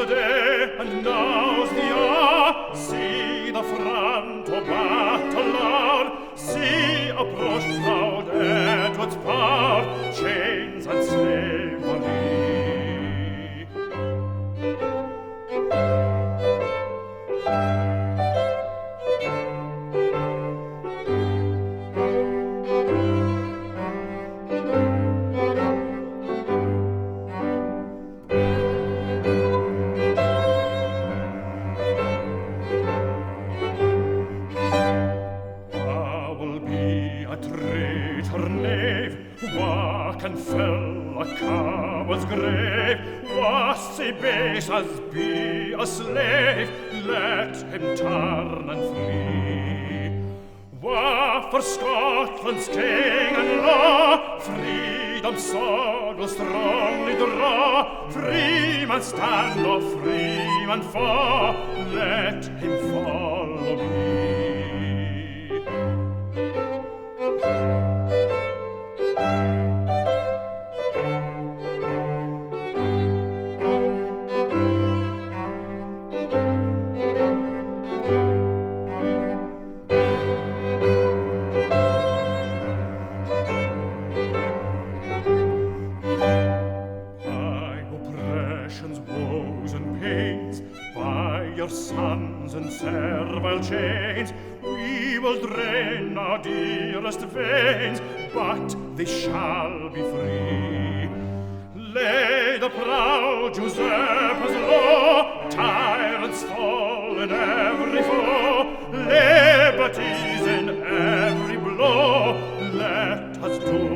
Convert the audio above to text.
the day, and now's the hour. See the front of battle loud, see approach proud Edward's power, chains and slavery. Traitor knave, wha can fill a coward's grave? Was he base as be a slave? Let him turn and flee. Wha for Scotland's king and law, freedom's sword will strongly draw. Freeman stand or freeman fall, let him follow me. Woes and pains, by your sons and servile chains, we will drain our dearest veins, but they shall be free. Lay the proud usurpers low, tyrants fall in every foe, liberties in every blow, let us do